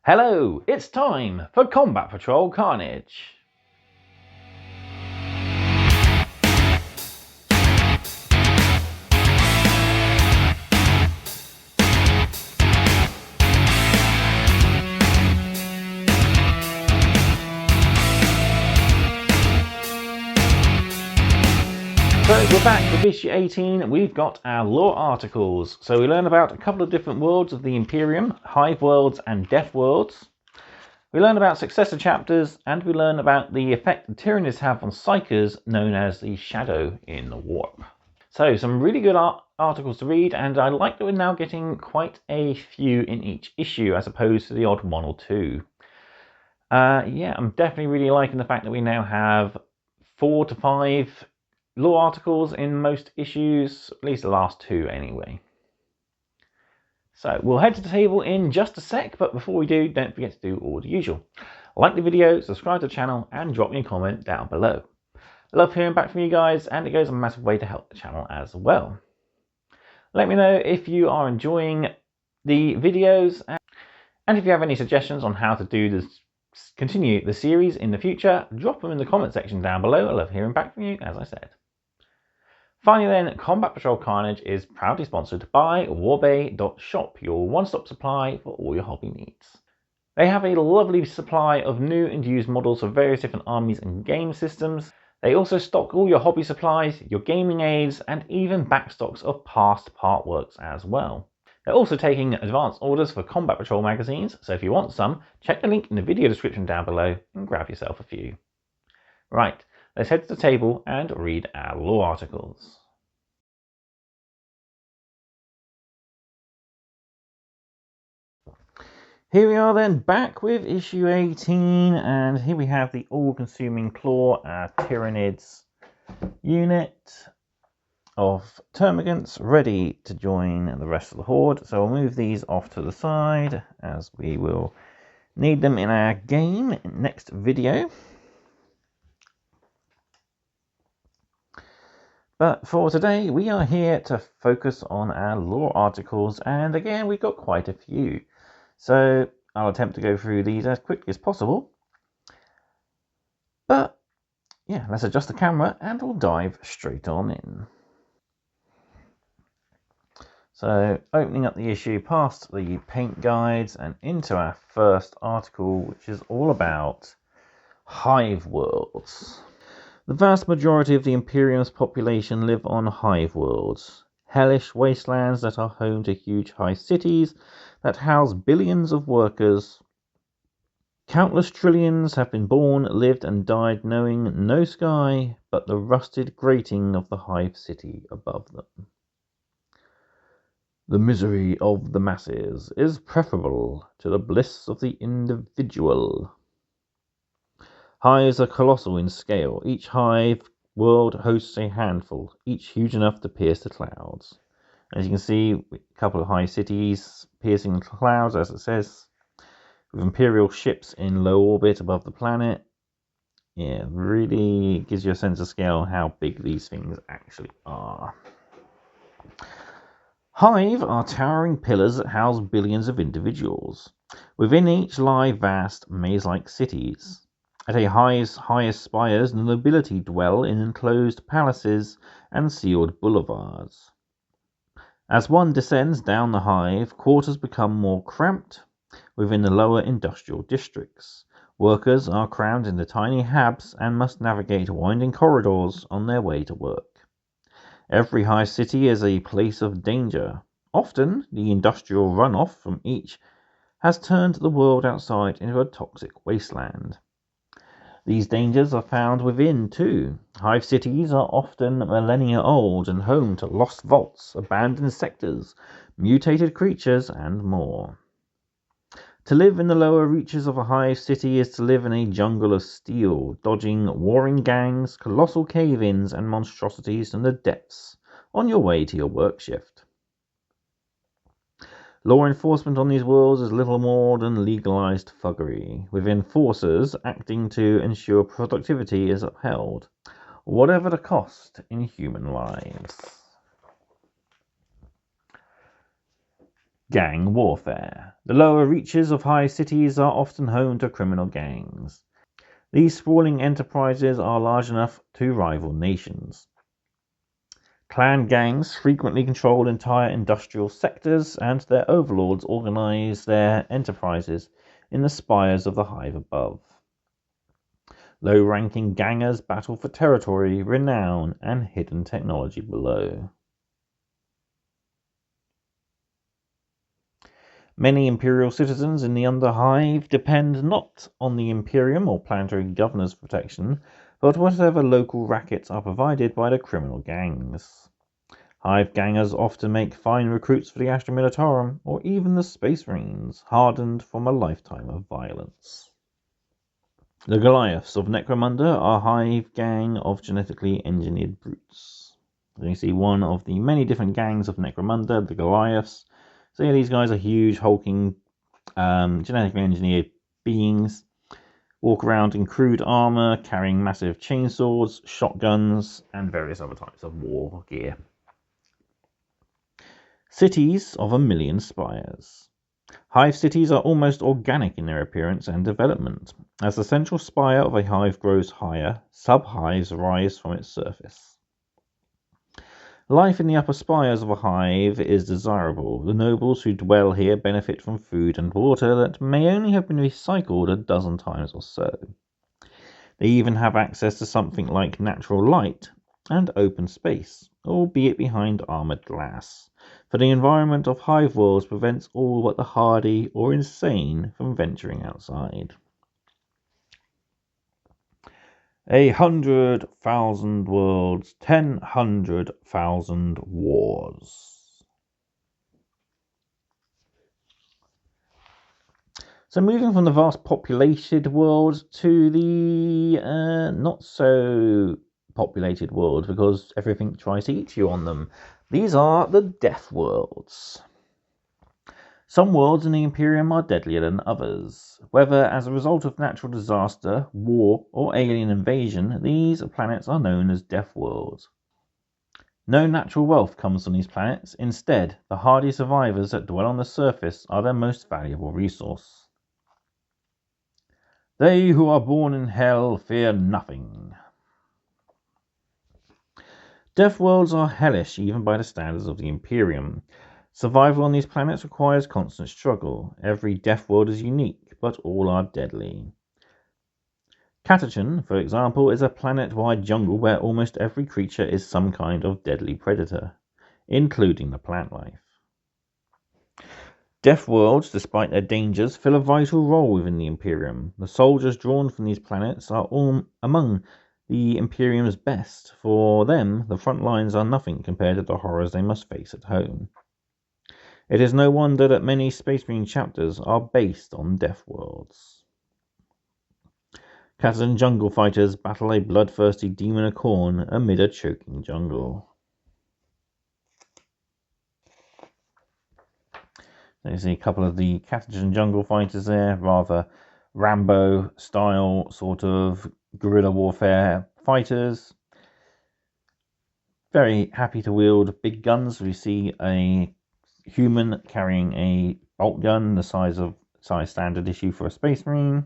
Hello, it's time for Combat Patrol Carnage. So we're back with issue 18. We've got our lore articles. So we learn about a couple of different worlds of the Imperium, Hive Worlds and Death Worlds. We learn about Successor Chapters, and we learn about the effect the Tyranids have on Psychers, known as the Shadow in the Warp. So some really good articles to read, and I like that we're now getting quite a few in each issue as opposed to the odd one or two. Yeah, I'm definitely really liking the fact that we now have 4 to 5 lore articles in most issues, at least the last 2 anyway. So we'll head to the table in just a sec, but before we do, don't forget to do all the usual. Like the video, subscribe to the channel, and drop me a comment down below. I love hearing back from you guys, and it goes a massive way to help the channel as well. Let me know if you are enjoying the videos, and if you have any suggestions on how to do this, continue the series in the future, drop them in the comment section down below. I love hearing back from you, as I said. Finally then, Combat Patrol Carnage is proudly sponsored by warbay.shop, your one-stop supply for all your hobby needs. They have a lovely supply of new and used models for various different armies and game systems. They also stock all your hobby supplies, your gaming aids, and even backstocks of past partworks as well. They're also taking advance orders for Combat Patrol magazines, so if you want some, check the link in the video description down below and grab yourself a few. Right, let's head to the table and read our lore articles. Here we are then, back with issue 18, and here we have the all-consuming claw, our Tyranids unit of termagants ready to join the rest of the horde. So we'll move these off to the side as we will need them in our game next video. But for today, we are here to focus on our lore articles, and again, we've got quite a few. So I'll attempt to go through these as quickly as possible. But yeah, let's adjust the camera and we'll dive straight on in. So opening up the issue past the paint guides and into our first article, which is all about Hive Worlds. The vast majority of the Imperium's population live on Hive Worlds, hellish wastelands that are home to huge hive cities that house billions of workers. Countless trillions have been born, lived and died knowing no sky but the rusted grating of the hive city above them. The misery of the masses is preferable to the bliss of the individual. Hives are colossal in scale. Each hive world hosts a handful, each huge enough to pierce the clouds. As you can see, a couple of hive cities piercing the clouds, as it says, with Imperial ships in low orbit above the planet. Yeah, really gives you a sense of scale on how big these things actually are. Hive are towering pillars that house billions of individuals. Within each lie vast maze-like cities. At a hive's highest spires, the nobility dwell in enclosed palaces and sealed boulevards. As one descends down the hive, quarters become more cramped within the lower industrial districts. Workers are crammed into tiny habs and must navigate winding corridors on their way to work. Every hive city is a place of danger. Often, the industrial runoff from each has turned the world outside into a toxic wasteland. These dangers are found within, too. Hive cities are often millennia old and home to lost vaults, abandoned sectors, mutated creatures, and more. To live in the lower reaches of a hive city is to live in a jungle of steel, dodging warring gangs, colossal cave-ins, and monstrosities from the depths on your way to your work shift. Law enforcement on these worlds is little more than legalized thuggery, with enforcers acting to ensure productivity is upheld, whatever the cost in human lives. Gang warfare. The lower reaches of high cities are often home to criminal gangs. These sprawling enterprises are large enough to rival nations. Clan gangs frequently control entire industrial sectors, and their overlords organize their enterprises in the spires of the hive above. Low-ranking gangers battle for territory, renown, and hidden technology below. Many Imperial citizens in the Underhive depend not on the Imperium or planetary governor's protection, but whatever local rackets are provided by the criminal gangs. Hive gangers often make fine recruits for the Astra Militarum or even the Space Marines, hardened from a lifetime of violence. The Goliaths of Necromunda are a hive gang of genetically engineered brutes. So you see one of the many different gangs of Necromunda, the Goliaths. So yeah, these guys are huge, hulking, genetically engineered beings. Walk around in crude armor, carrying massive chainswords, shotguns, and various other types of war gear. Cities of a million spires. Hive cities are almost organic in their appearance and development. As the central spire of a hive grows higher, sub-hives rise from its surface. Life in the upper spires of a hive is desirable. The nobles who dwell here benefit from food and water that may only have been recycled a dozen times or so. They even have access to something like natural light and open space, albeit behind armoured glass, for the environment of hive worlds prevents all but the hardy or insane from venturing outside. 100,000 worlds, 100,000 wars. So moving from the vast populated world to the not so populated world, because everything tries to eat you on them. These are the Death Worlds. Some worlds in the Imperium are deadlier than others. Whether as a result of natural disaster, war, or alien invasion, these planets are known as Death Worlds. No natural wealth comes from these planets. Instead, the hardy survivors that dwell on the surface are their most valuable resource. They who are born in hell fear nothing. Death worlds are hellish even by the standards of the Imperium. Survival on these planets requires constant struggle. Every death world is unique, but all are deadly. Catachan, for example, is a planet-wide jungle where almost every creature is some kind of deadly predator, including the plant life. Death worlds, despite their dangers, fill a vital role within the Imperium. The soldiers drawn from these planets are all among the Imperium's best. For them, the front lines are nothing compared to the horrors they must face at home. It is no wonder that many Space Marine chapters are based on Death Worlds. Catachan jungle fighters battle a bloodthirsty demon of corn amid a choking jungle. So you see a couple of the Catachan jungle fighters there, rather Rambo-style sort of guerrilla warfare fighters. Very happy to wield big guns. We see a human carrying a bolt gun the size standard issue for a Space Marine.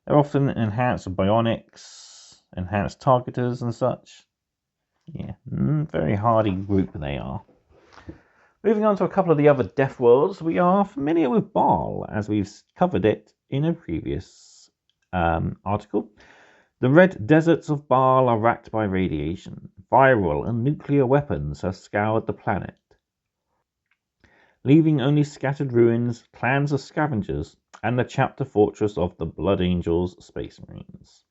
They're often enhanced bionics, enhanced targeters and such. Yeah, very hardy group they are. Moving on to a couple of the other Death Worlds, we are familiar with Baal, as we've covered it in a previous article. The red deserts of Baal are racked by radiation. Viral and nuclear weapons have scoured the planet, leaving only scattered ruins, clans of scavengers, and the chapter fortress of the Blood Angels Space Marines.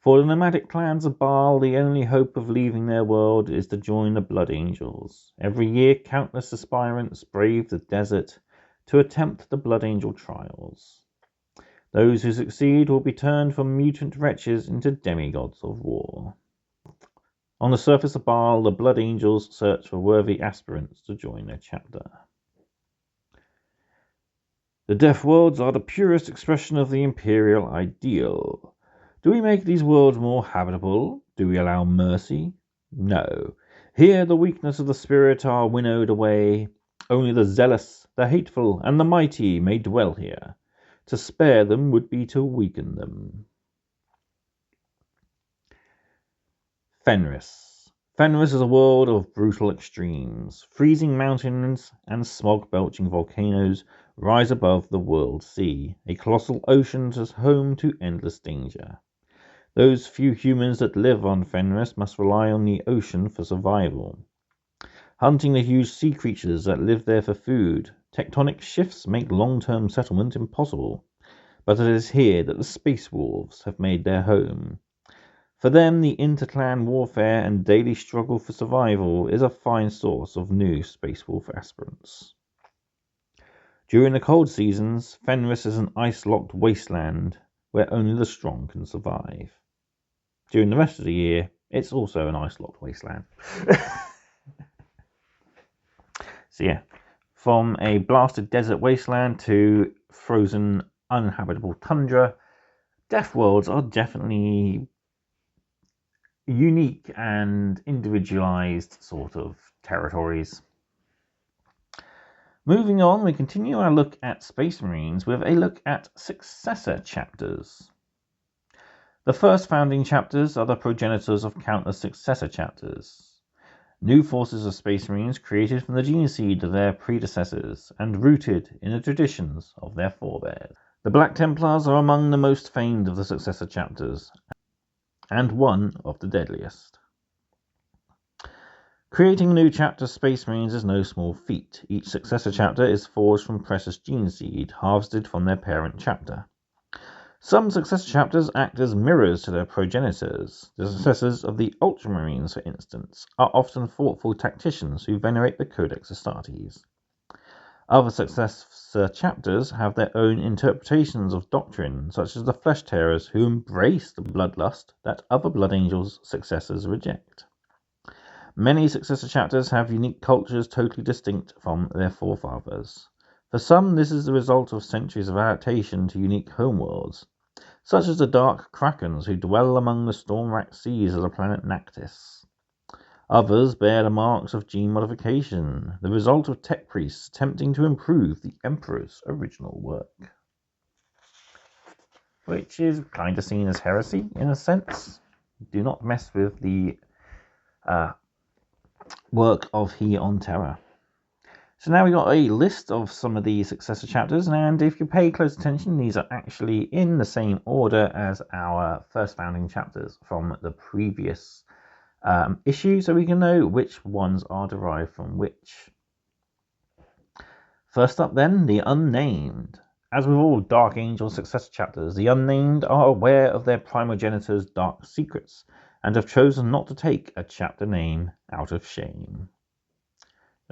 For the nomadic clans of Baal, the only hope of leaving their world is to join the Blood Angels. Every year, countless aspirants brave the desert to attempt the Blood Angel trials. Those who succeed will be turned from mutant wretches into demigods of war. On the surface of Baal, the Blood Angels search for worthy aspirants to join their chapter. The Death Worlds are the purest expression of the Imperial ideal. Do we make these worlds more habitable? Do we allow mercy? No. Here the weakness of the spirit are winnowed away. Only the zealous, the hateful, and the mighty may dwell here. To spare them would be to weaken them. Fenris. Fenris is a world of brutal extremes. Freezing mountains and smog-belching volcanoes rise above the world sea, a colossal ocean as home to endless danger. Those few humans that live on Fenris must rely on the ocean for survival. Hunting the huge sea creatures that live there for food, tectonic shifts make long-term settlement impossible. But it is here that the space wolves have made their home. For them, the interclan warfare and daily struggle for survival is a fine source of new space wolf aspirants. During the cold seasons, Fenris is an ice-locked wasteland where only the strong can survive. During the rest of the year, it's also an ice-locked wasteland. So yeah, from a blasted desert wasteland to frozen, uninhabitable tundra, Death Worlds are definitely unique and individualized sort of territories. Moving on, we continue our look at Space Marines with a look at Successor Chapters. The first founding chapters are the progenitors of countless Successor Chapters. New forces of Space Marines created from the gene seed of their predecessors and rooted in the traditions of their forebears. The Black Templars are among the most famed of the Successor Chapters, and one of the deadliest. Creating a new chapter of Space Marines is no small feat. Each Successor Chapter is forged from precious gene seed, harvested from their parent chapter. Some Successor Chapters act as mirrors to their progenitors. The successors of the Ultramarines, for instance, are often thoughtful tacticians who venerate the Codex Astartes. Other Successor Chapters have their own interpretations of doctrine, such as the Flesh Tearers, who embrace the bloodlust that other Blood Angels' successors reject. Many Successor Chapters have unique cultures totally distinct from their forefathers. For some, this is the result of centuries of adaptation to unique homeworlds, such as the Dark Krakens who dwell among the storm-racked seas of the planet Nactis. Others bear the marks of gene modification, the result of tech priests attempting to improve the Emperor's original work. Which is kind of seen as heresy, in a sense. Do not mess with the work of He on Terra. So now we've got a list of some of the Successor Chapters, and if you pay close attention, these are actually in the same order as our first founding chapters from the previous issue, so we can know which ones are derived from which. First up then, the Unnamed. As with all Dark Angel Successor Chapters, the Unnamed are aware of their primogenitor's dark secrets, and have chosen not to take a chapter name out of shame.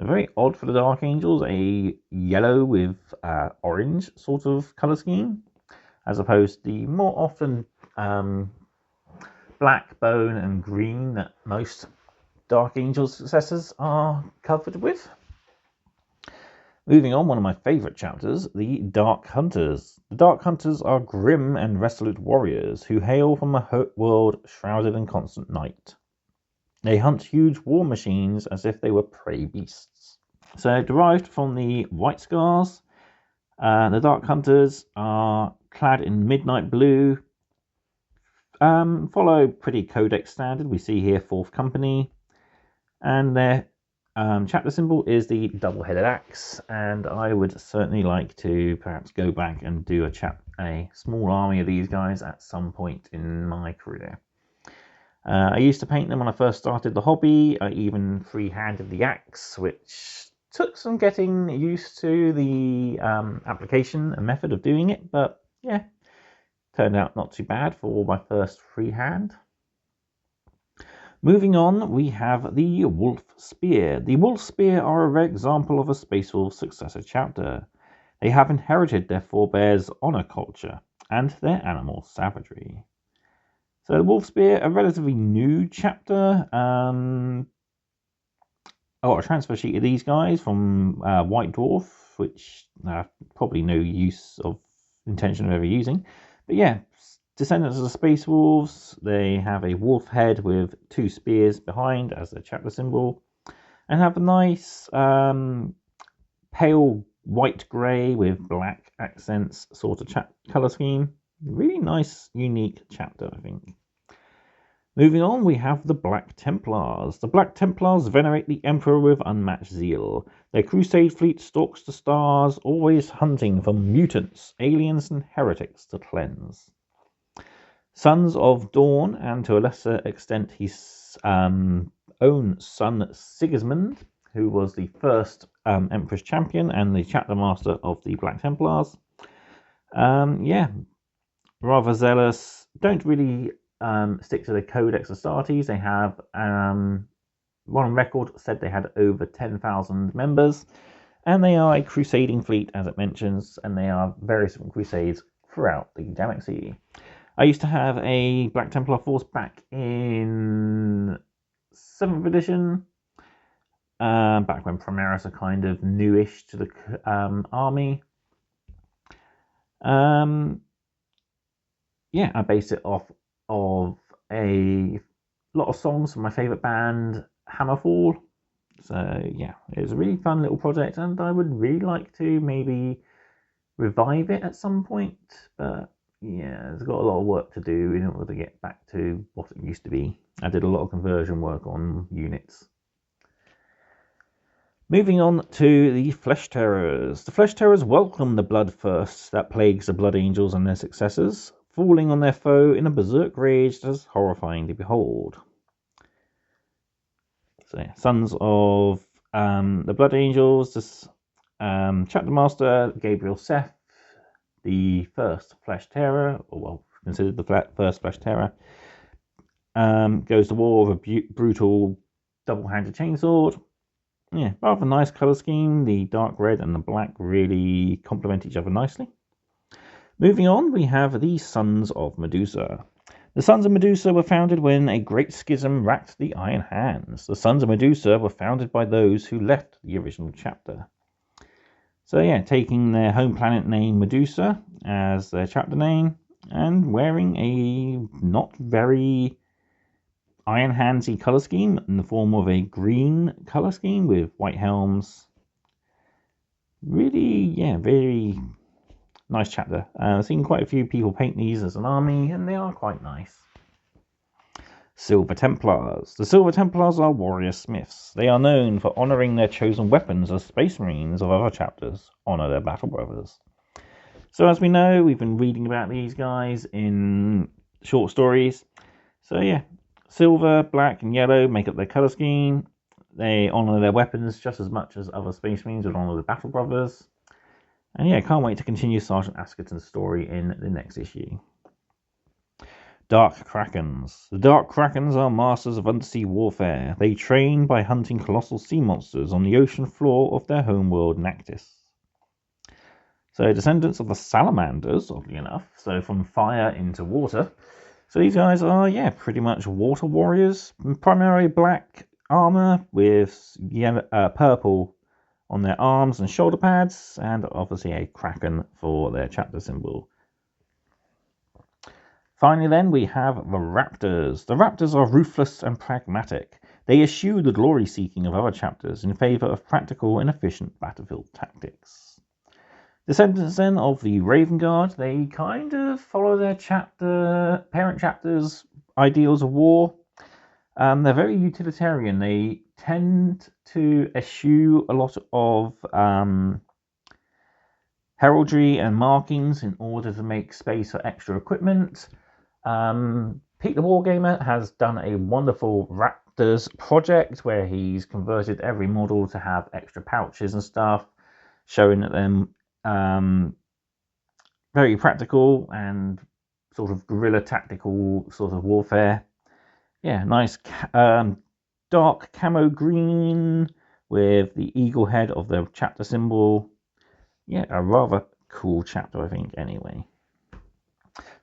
Very odd for the Dark Angels, a yellow with orange sort of colour scheme, as opposed to the more often black, bone and green that most Dark Angel successors are covered with. Moving on, one of my favourite chapters, the Dark Hunters. The Dark Hunters are grim and resolute warriors who hail from a world shrouded in constant night. They hunt huge war machines as if they were prey beasts. So, derived from the White Scars, the Dark Hunters are clad in midnight blue, follow pretty Codex standard. We see here 4th Company, and their chapter symbol is the double-headed axe, and I would certainly like to perhaps go back and do a small army of these guys at some point in my career. I used to paint them when I first started the hobby. I even free-handed the axe, which took some getting used to the application and method of doing it, but yeah, turned out not too bad for my first freehand. Moving on, we have the Wolf Spear. The Wolf Spear are a rare example of a Space Wolf Successor Chapter. They have inherited their forebears' honour culture and their animal savagery. So the Wolf Spear, a relatively new chapter. I got a transfer sheet of these guys from White Dwarf, which I have probably no intention of ever using. But yeah, Descendants of the Space Wolves, they have a wolf head with 2 spears behind as their chapter symbol, and have a nice pale white grey with black accents sort of colour scheme. Really nice, unique chapter, I think. Moving on, we have the Black Templars. The Black Templars venerate the Emperor with unmatched zeal. Their crusade fleet stalks the stars, always hunting for mutants, aliens, and heretics to cleanse. Sons of Dawn, and to a lesser extent his own son Sigismund, who was the first Emperor's champion and the chapter master of the Black Templars. Rather zealous, don't really stick to the Codex Astartes. They have, one record said they had over 10,000 members, and they are a crusading fleet, as it mentions, and they are various different crusades throughout the galaxy. I used to have a Black Templar force back in 7th edition, back when Primaris are kind of newish to the army. I based it off of a lot of songs from my favourite band, Hammerfall. So yeah, it was a really fun little project, and I would really like to maybe revive it at some point, but yeah, it's got a lot of work to do in order to get back to what it used to be. I did a lot of conversion work on units. Moving on to the Flesh Terrors. The Flesh Terrors welcome the bloodthirst that plagues the Blood Angels and their successors, falling on their foe in a berserk rage that is horrifying to behold. So, Sons of the Blood Angels, this chapter master Gabriel Seth, the first Flesh Terror, or well, considered the first Flesh Terror, goes to war with a brutal double-handed chainsword. Yeah, rather nice colour scheme. The dark red and the black really complement each other nicely. Moving on, we have the Sons of Medusa. The Sons of Medusa were founded when a great schism racked the Iron Hands. The Sons of Medusa were founded by those who left the original chapter. So yeah, taking their home planet name Medusa as their chapter name, and wearing a not very Iron Handsy colour scheme in the form of a green colour scheme with white helms. Really, yeah, very nice chapter. I've seen quite a few people paint these as an army, and they are quite nice. Silver Templars. The Silver Templars are warrior smiths. They are known for honouring their chosen weapons as Space Marines of other chapters honour their battle brothers. So as we know, we've been reading about these guys in short stories. So yeah, silver, black, and yellow make up their colour scheme. They honour their weapons just as much as other Space Marines would honour the battle brothers. And yeah, can't wait to continue Sergeant Askerton's story in the next issue. Dark Krakens. The Dark Krakens are masters of undersea warfare. They train by hunting colossal sea monsters on the ocean floor of their homeworld Nactis. So descendants of the Salamanders, oddly enough, so from fire into water. So these guys are, yeah, pretty much water warriors, primarily black armour with yellow, purple on their arms and shoulder pads, and obviously a kraken for their chapter symbol. Finally then, we have the Raptors. The Raptors are ruthless and pragmatic. They eschew the glory-seeking of other chapters in favour of practical and efficient battlefield tactics. Descendants then of the Raven Guard, they kind of follow their parent chapter's ideals of war. They're very utilitarian. They tend to eschew a lot of heraldry and markings in order to make space for extra equipment. Pete the Wargamer has done a wonderful Raptors project where he's converted every model to have extra pouches and stuff, showing that them very practical and sort of guerrilla tactical sort of warfare. Yeah, nice dark camo green with the eagle head of the chapter symbol. Yeah, a rather cool chapter, I think, anyway.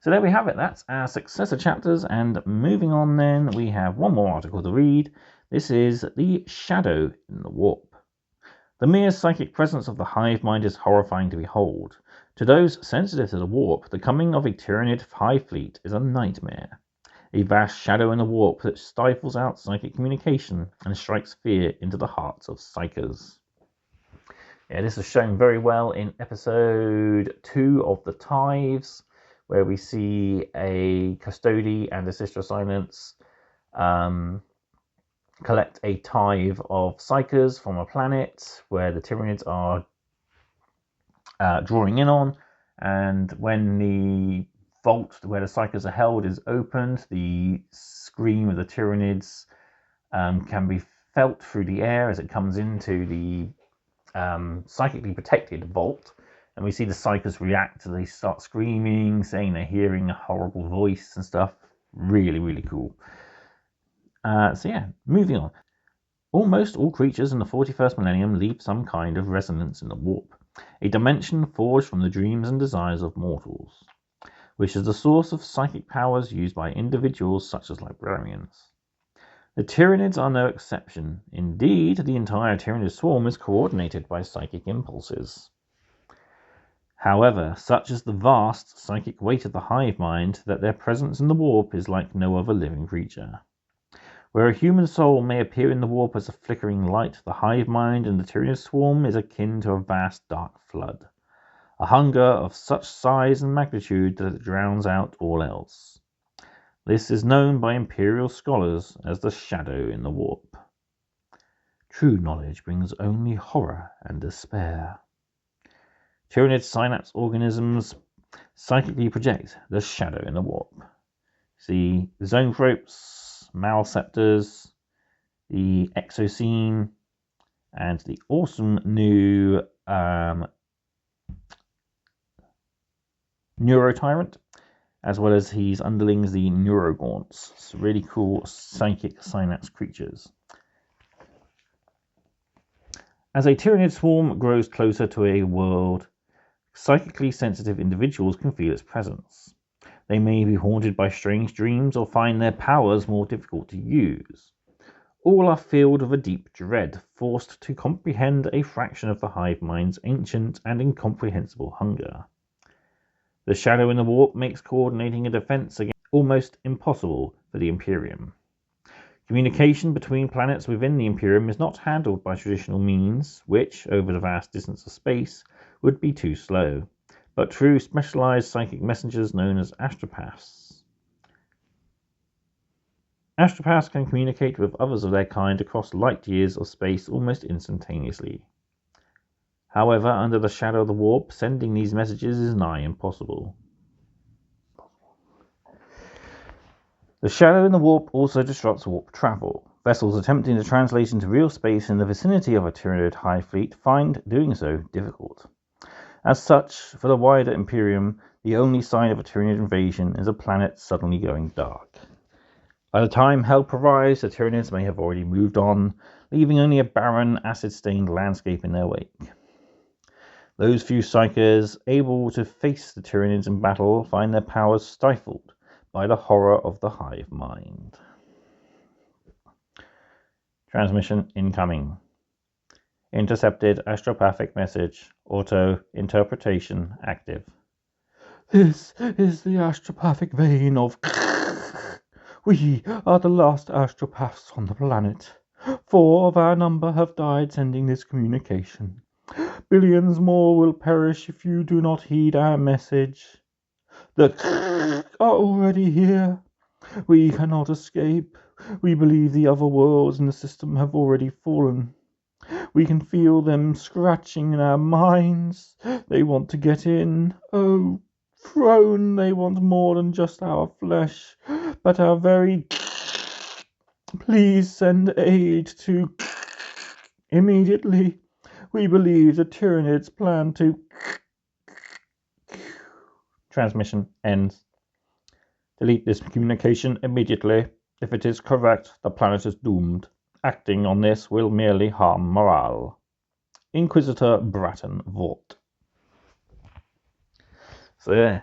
So there we have it. That's our successor chapters. And moving on then, we have one more article to read. This is The Shadow in the Warp. The mere psychic presence of the hive mind is horrifying to behold. To those sensitive to the warp, the coming of a Tyranid hive fleet is a nightmare. A vast shadow in the warp that stifles out psychic communication and strikes fear into the hearts of psychers. Yeah, this is shown very well in episode 2 of the Tithes, where we see a Custody and a Sister of Silence collect a tithe of psychers from a planet where the Tyranids are drawing in on, and when the vault where the psychers are held is opened, the scream of the Tyranids can be felt through the air as it comes into the psychically protected vault, and we see the psychers react. They start screaming, saying they're hearing a horrible voice and stuff. Really, really cool. So yeah, moving on. Almost all creatures in the 41st millennium leave some kind of resonance in the warp, a dimension forged from the dreams and desires of mortals, which is the source of psychic powers used by individuals such as librarians. The Tyranids are no exception. Indeed, the entire Tyranid swarm is coordinated by psychic impulses. However, such is the vast psychic weight of the hive mind that their presence in the warp is like no other living creature. Where a human soul may appear in the warp as a flickering light, the hive mind in the Tyranid swarm is akin to a vast dark flood, a hunger of such size and magnitude that it drowns out all else. This is known by Imperial scholars as the shadow in the warp. True knowledge brings only horror and despair. Tyranid synapse organisms psychically project the shadow in the warp. See zoanthropes, malceptors, the exocene, and the awesome new neurotyrant, as well as his underlings, the neurogaunts. So really cool psychic synapse creatures. As a Tyranid swarm grows closer to a world, psychically sensitive individuals can feel its presence. They may be haunted by strange dreams or find their powers more difficult to use. All are filled with a deep dread, forced to comprehend a fraction of the hive mind's ancient and incomprehensible hunger. The shadow in the warp makes coordinating a defense against almost impossible for the Imperium. Communication between planets within the Imperium is not handled by traditional means, which, over the vast distance of space, would be too slow, but through specialized psychic messengers known as astropaths. Astropaths can communicate with others of their kind across light years of space almost instantaneously. However, under the shadow of the warp, sending these messages is nigh impossible. The shadow in the warp also disrupts warp travel. Vessels attempting to translate into real space in the vicinity of a Tyranid hive fleet find doing so difficult. As such, for the wider Imperium, the only sign of a Tyranid invasion is a planet suddenly going dark. By the time help arrives, the Tyranids may have already moved on, leaving only a barren, acid-stained landscape in their wake. Those few psychers able to face the Tyranids in battle find their powers stifled by the horror of the hive mind. Transmission incoming. Intercepted astropathic message. Auto-interpretation active. This is the astropathic vein of... We are the last astropaths on the planet. 4 of our number have died sending this communication. Billions more will perish if you do not heed our message. The are already here. We cannot escape. We believe the other worlds in the system have already fallen. We can feel them scratching in our minds. They want to get in. Oh, throne, they want more than just our flesh, but our very... Please send aid to... Immediately. We believe the Tyranids plan to... Transmission ends. Delete this communication immediately. If it is correct, the planet is doomed. Acting on this will merely harm morale. Inquisitor Bratton Vought. So yeah,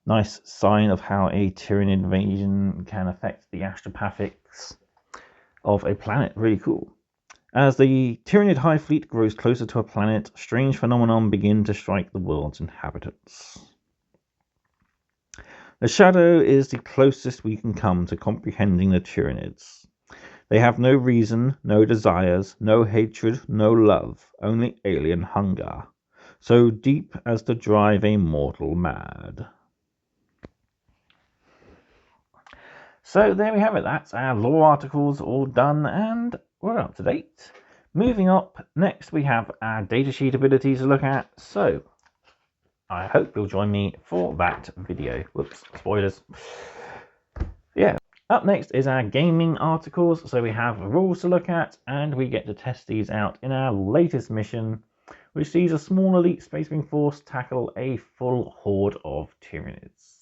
nice sign of how a Tyranid invasion can affect the astropathics of a planet. Really cool. As the Tyranid Hive fleet grows closer to a planet, strange phenomena begin to strike the world's inhabitants. The shadow is the closest we can come to comprehending the Tyranids. They have no reason, no desires, no hatred, no love, only alien hunger, so deep as to drive a mortal mad. So there we have it. That's our lore articles all done and we're up to date. Moving up, next we have our datasheet abilities to look at. So I hope you'll join me for that video. Whoops, spoilers. Yeah, up next is our gaming articles. So we have rules to look at and we get to test these out in our latest mission, which sees a small elite Space Marine force tackle a full horde of Tyranids.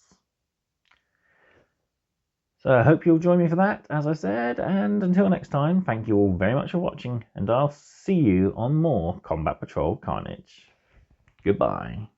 So I hope you'll join me for that, as I said, and until next time, thank you all very much for watching, and I'll see you on more Combat Patrol Carnage. Goodbye.